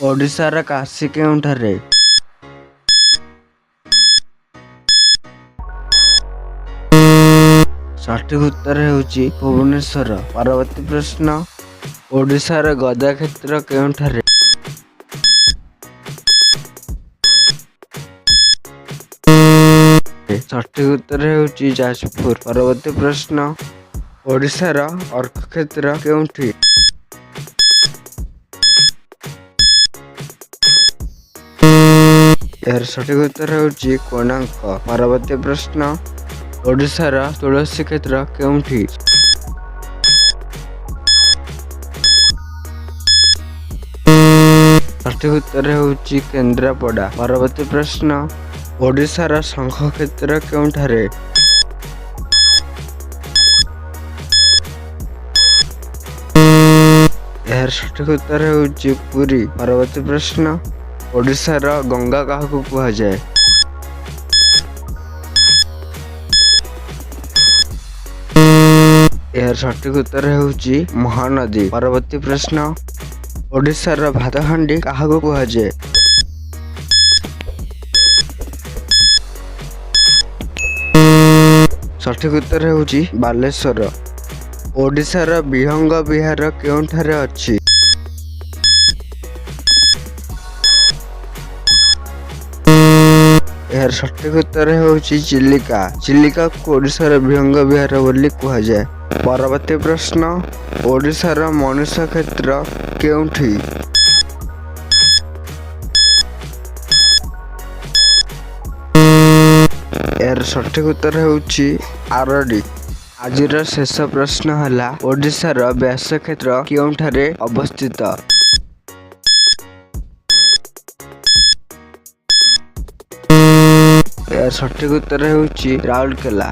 ଓଡ଼ିଶାର କାଶୀ କେଉଁଠାରେ? ସଠିକ ଉତ୍ତର ହେଉଛି ଭୁବନେଶ୍ୱର। ପରବର୍ତ୍ତୀ ପ୍ରଶ୍ନ, ଓଡ଼ିଶାର ଗଦା କ୍ଷେତ୍ର କେଉଁଠାରେ? ସଠିକ ଉତ୍ତର ହେଉଛି ଯାଜପୁର। ପରବର୍ତ୍ତୀ ପ୍ରଶ୍ନ, ଓଡ଼ିଶାର ଅର୍କ କ୍ଷେତ୍ର କେଉଁଠି? ଏହାର ସଠିକ ଉତ୍ତର ହେଉଛି କୋଣାର୍କ। ପରବର୍ତ୍ତୀ ପ୍ରଶ୍ନ, ଓଡ଼ିଶାର ତୁଳସୀ କ୍ଷେତ୍ର କେଉଁଠି? ସଠିକ ଉତ୍ତର ହେଉଛି କେନ୍ଦ୍ରାପଡ଼ା। ପରବର୍ତ୍ତୀ ପ୍ରଶ୍ନ, ଓଡ଼ିଶାର ଶଙ୍ଖ କ୍ଷେତ୍ର କେଉଁଠାରେ? ଏହାର ସଠିକ ଉତ୍ତର ହେଉଛି ପୁରୀ। ପରବର୍ତ୍ତୀ ପ୍ରଶ୍ନ, ଓଡ଼ିଶାର ଗଙ୍ଗା କାହାକୁ କୁହାଯାଏ? ଏହାର ସଠିକ ଉତ୍ତର ହେଉଛି ମହାନଦୀ। ପରବର୍ତ୍ତୀ ପ୍ରଶ୍ନ, ଓଡ଼ିଶାର ଭାତହାଣ୍ଡି କାହାକୁ କୁହାଯାଏ? ସଠିକ ଉତ୍ତର ହେଉଛି ବାଲେଶ୍ୱର। ଓଡ଼ିଶାର ବିହଙ୍ଗ ବିହାର କେଉଁଠାରେ ଅଛି? ଏହାର ସଠିକ ଉତ୍ତର ହେଉଛି ଚିଲିକା। ଚିଲିକାକୁ ଓଡ଼ିଶାର ବିହଙ୍ଗ ବିହାର ବୋଲି କୁହାଯାଏ। ପରବର୍ତ୍ତୀ ପ୍ରଶ୍ନ, ଓଡ଼ିଶାର ମଣିଷ କ୍ଷେତ୍ର କେଉଁଠି? ଏହାର ସଠିକ ଉତ୍ତର ହେଉଛି ଆରଡି। ଆଜିର ଶେଷ ପ୍ରଶ୍ନ ହେଲା, ଓଡ଼ିଶାର ବ୍ୟାସ କ୍ଷେତ୍ର କେଉଁଠାରେ ଅବସ୍ଥିତ? ଏହାର ସଠିକ ଉତ୍ତର ହେଉଛି ରାଉରକେଲା।